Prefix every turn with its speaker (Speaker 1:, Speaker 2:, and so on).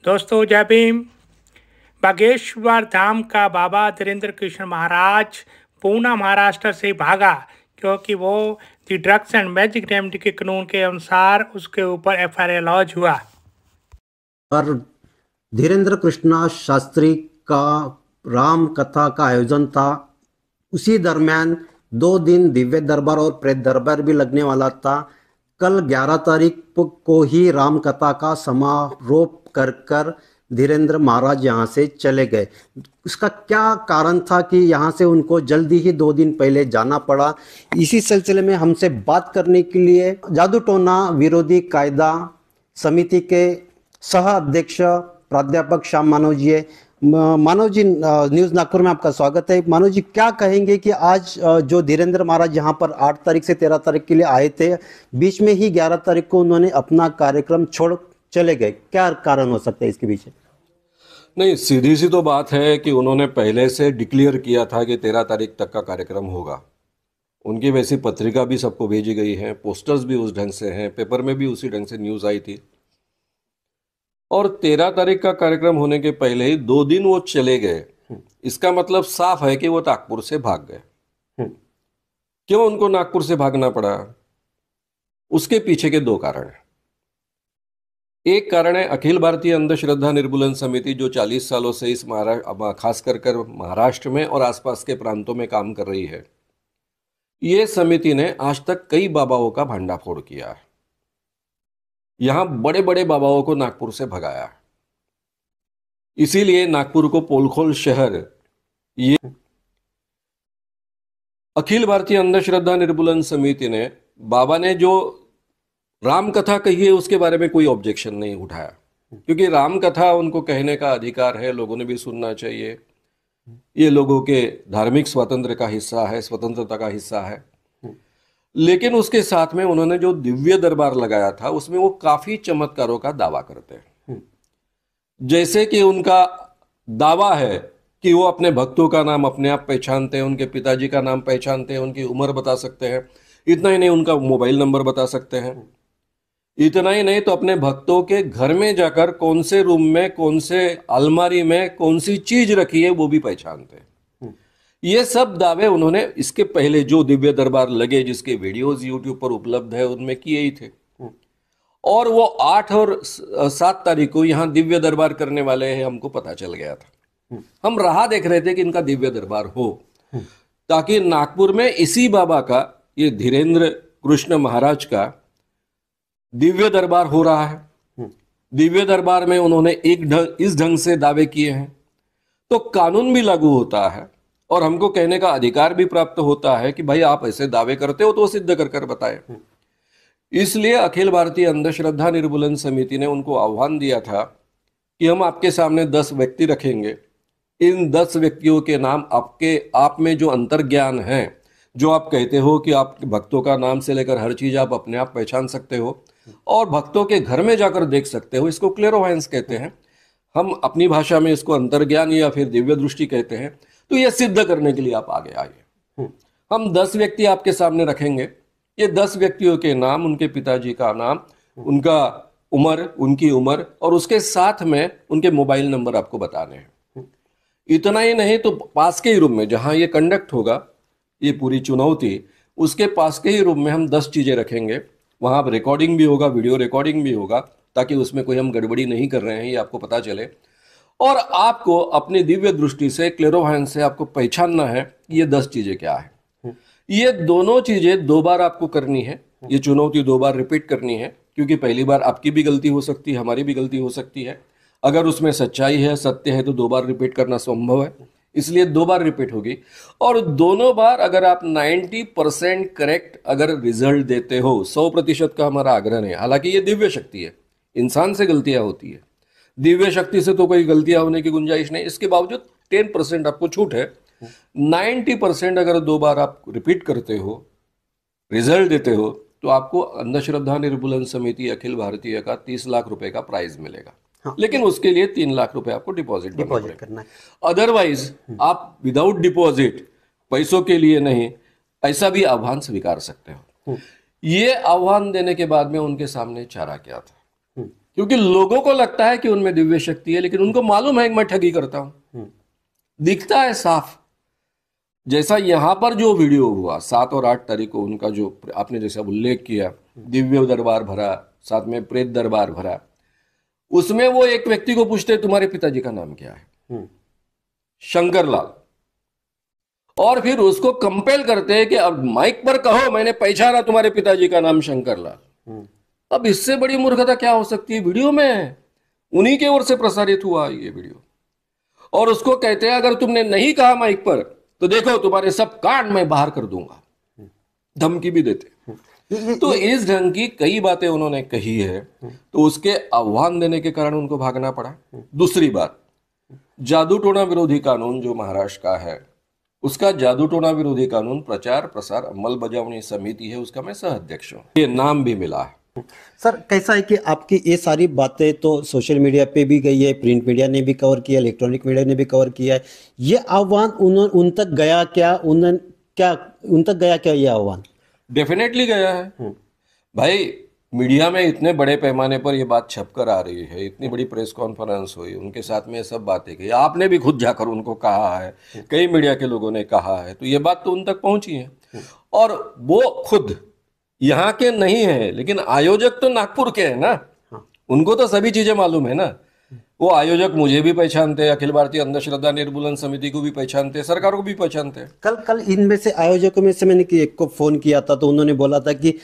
Speaker 1: दोस्तों जय भीम। बागेश्वर धाम का बाबा धीरेन्द्र कृष्ण महाराज पूना महाराष्ट्र से भागा क्योंकि वो दी ड्रग्स एंड मैजिक रेमेडी के कानून के अनुसार उसके ऊपर एफआईआर लॉन्च हुआ।
Speaker 2: और धीरेन्द्र कृष्णा शास्त्री का राम कथा का आयोजन था। उसी दरमियान 2 दिन दिव्य दरबार और प्रेत दरबार भी लगने वाला था। कल 11 तारीख को ही राम कथा का समारोह कर धीरेन्द्र महाराज यहाँ से चले गए। उसका क्या कारण था कि यहाँ से उनको जल्दी ही 2 दिन पहले जाना पड़ा? इसी सिलसिले में हमसे बात करने के लिए जादूटोना विरोधी कायदा समिति के सह अध्यक्ष प्राध्यापक श्याम मानव जी है। मानव जी, न्यूज़ नागपुर में आपका स्वागत है। मानव जी, क्या कहेंगे कि आज जो धीरेन्द्र महाराज यहाँ पर 8 तारीख से 13 तारीख के लिए आए थे, बीच में ही 11 तारीख को उन्होंने अपना कार्यक्रम छोड़ चले गए, क्या कारण हो सकता है इसके पीछे?
Speaker 3: नहीं, सीधी सी तो बात है कि उन्होंने पहले से डिक्लेयर किया था कि 13 तारीख तक का कार्यक्रम होगा। उनकी वैसी पत्रिका भी सबको भेजी गई है, पोस्टर्स भी उस ढंग से हैं, पेपर में भी उसी ढंग से न्यूज़ आई थी। और 13 तारीख का कार्यक्रम होने के पहले ही 2 दिन वो चले गए। इसका मतलब साफ है कि वो नागपुर से भाग गए। क्यों उनको नागपुर से भागना पड़ा? उसके पीछे के 2 कारण हैं। एक कारण है अखिल भारतीय अंधश्रद्धा निर्मूलन समिति, जो 40 सालों से इस खास कर महाराष्ट्र में और आसपास के प्रांतों में काम कर रही है। ये समिति ने आज तक कई बाबाओं का भंडाफोड़ किया है। यहां बड़े बड़े बाबाओं को नागपुर से भगाया है। इसीलिए नागपुर को पोलखोल शहर, ये अखिल भारतीय अंधश्रद्धा निर्मूलन समिति ने, बाबा ने जो राम कथा कही है उसके बारे में कोई ऑब्जेक्शन नहीं उठाया, क्योंकि राम कथा उनको कहने का अधिकार है, लोगों ने भी सुनना चाहिए। ये लोगों के धार्मिक स्वातंत्र्य का हिस्सा है, स्वतंत्रता का हिस्सा है। लेकिन उसके साथ में उन्होंने जो दिव्य दरबार लगाया था उसमें वो काफी चमत्कारों का दावा करते हैं। जैसे कि उनका दावा है कि वो अपने भक्तों का नाम अपने आप पहचानते हैं, उनके पिताजी का नाम पहचानते हैं, उनकी उम्र बता सकते हैं। इतना ही नहीं, उनका मोबाइल नंबर बता सकते हैं। इतना ही नहीं तो अपने भक्तों के घर में जाकर कौन से रूम में, कौन से अलमारी में कौन सी चीज रखी है वो भी पहचानते हैं। ये सब दावे उन्होंने इसके पहले जो दिव्य दरबार लगे, जिसके वीडियोस यूट्यूब पर उपलब्ध है, उनमें किए ही थे। और वो 8 और 7 तारीख को यहाँ दिव्य दरबार करने वाले हैं, हमको पता चल गया था। हम राह देख रहे थे कि इनका दिव्य दरबार हो, ताकि नागपुर में इसी बाबा का, ये धीरेन्द्र कृष्ण महाराज का दिव्य दरबार हो रहा है। दिव्य दरबार में उन्होंने इस ढंग से दावे किए हैं तो कानून भी लागू होता है और हमको कहने का अधिकार भी प्राप्त होता है कि भाई आप ऐसे दावे करते हो तो सिद्ध कर बताए। इसलिए अखिल भारतीय अंधश्रद्धा निर्मूलन समिति ने उनको आह्वान दिया था कि हम आपके सामने 10 व्यक्ति रखेंगे। इन 10 व्यक्तियों के नाम आपके आप में जो अंतर्ज्ञान है, जो आप कहते हो कि आप भक्तों का नाम से लेकर हर चीज आप अपने आप पहचान सकते हो और भक्तों के घर में जाकर देख सकते हो, इसको क्लेरोवायंस कहते हैं। हम अपनी भाषा में इसको अंतर्ज्ञान या फिर दिव्य दृष्टि कहते हैं। तो यह सिद्ध करने के लिए आप आगे आइए। हम 10 व्यक्ति आपके सामने रखेंगे। ये 10 व्यक्तियों के नाम, उनके पिताजी का नाम, उनका उम्र, उनकी उम्र और उसके साथ में उनके मोबाइल नंबर आपको बताने हैं। इतना ही नहीं तो पास के ही रूम में जहां ये कंडक्ट होगा, ये पूरी चुनौती, उसके पास के ही रूम में हम 10 चीजें रखेंगे। वहां पर रिकॉर्डिंग भी होगा, वीडियो रिकॉर्डिंग भी होगा, ताकि उसमें कोई हम गड़बड़ी नहीं कर रहे हैं ये आपको पता चले। और आपको अपनी दिव्य दृष्टि से, क्लेरोवायंस से आपको पहचानना है कि ये 10 चीजें क्या है। ये दोनों चीजें 2 बार आपको करनी है। ये चुनौती 2 बार रिपीट करनी है, क्योंकि पहली बार आपकी भी गलती हो सकती है, हमारी भी गलती हो सकती है। अगर उसमें सच्चाई है, सत्य है, तो 2 बार रिपीट करना संभव है, इसलिए 2 बार रिपीट होगी। और दोनों बार अगर आप 90% करेक्ट अगर रिजल्ट देते हो, 100% का हमारा आग्रह है। हालांकि ये दिव्य शक्ति है, इंसान से गलतियां होती है, दिव्य शक्ति से तो कोई गलतियां होने की गुंजाइश नहीं। इसके बावजूद 10% आपको छूट है। 90% अगर 2 बार आप रिपीट करते हो, रिजल्ट देते हो, तो आपको अंधश्रद्धा निर्मूलन समिति अखिल भारतीय का 30 लाख रुपए का प्राइज मिलेगा। हाँ। लेकिन उसके लिए 3 लाख रुपए आपको डिपॉजिट करना है। अदरवाइज आप विदाउट डिपॉजिट, पैसों के लिए नहीं, ऐसा भी आह्वान स्वीकार सकते हो। ये आह्वान देने के बाद में उनके सामने चारा क्या था क्योंकि लोगों को लगता है कि उनमें दिव्य शक्ति है, लेकिन उनको मालूम है कि मैं ठगी करता हूं। दिखता है साफ। जैसा यहां पर जो वीडियो हुआ 7 और 8 तारीख को, उनका जो आपने जैसा उल्लेख किया, दिव्य दरबार भरा, साथ में प्रेत दरबार भरा, उसमें वो एक व्यक्ति को पूछते तुम्हारे पिताजी का नाम क्या है, शंकरलाल, और फिर उसको कंपेल करते हैं कि अब माइक पर कहो मैंने पहचाना तुम्हारे पिताजी का नाम शंकरलाल। अब इससे बड़ी मूर्खता क्या हो सकती है? वीडियो में उन्हीं के ओर से प्रसारित हुआ ये वीडियो, और उसको कहते हैं अगर तुमने नहीं कहा माइक पर तो देखो तुम्हारे सब कान मैं बाहर कर दूंगा, धमकी भी देते। तो इस ढंग की कई बातें उन्होंने कही है, तो उसके आह्वान देने के कारण उनको भागना पड़ा। दूसरी बात, जादू टोना विरोधी कानून जो महाराष्ट्र का है, उसका जादू टोना विरोधी कानून प्रचार प्रसार अमल बजावनी समिति है, उसका मैं सह अध्यक्ष हूं। ये नाम भी मिला है।
Speaker 2: सर कैसा है कि आपकी ये सारी बातें तो सोशल मीडिया पे भी गई है, प्रिंट मीडिया ने भी कवर किया, इलेक्ट्रॉनिक मीडिया ने भी कवर किया है। ये आह्वान उन तक गया क्या? उन तक गया क्या ये आह्वान?
Speaker 3: डेफिनेटली गया है भाई। मीडिया में इतने बड़े पैमाने पर ये बात छपकर आ रही है, इतनी बड़ी प्रेस कॉन्फ्रेंस हुई, उनके साथ में ये सब बातें की, आपने भी खुद जाकर उनको कहा है, कई मीडिया के लोगों ने कहा है, तो ये बात तो उन तक पहुंची है। और वो खुद यहाँ के नहीं है, लेकिन आयोजक तो नागपुर के है ना, उनको तो सभी चीजें मालूम है ना। वो आयोजक मुझे भी पहचानते हैं, अखिल भारतीय अंधश्रद्धा निर्मूलन समिति को भी पहचानते हैं, सरकार को भी पहचानते हैं।
Speaker 2: कल इनमें से आयोजकों में से मैंने एक को फोन किया था, तो उन्होंने बोला था कि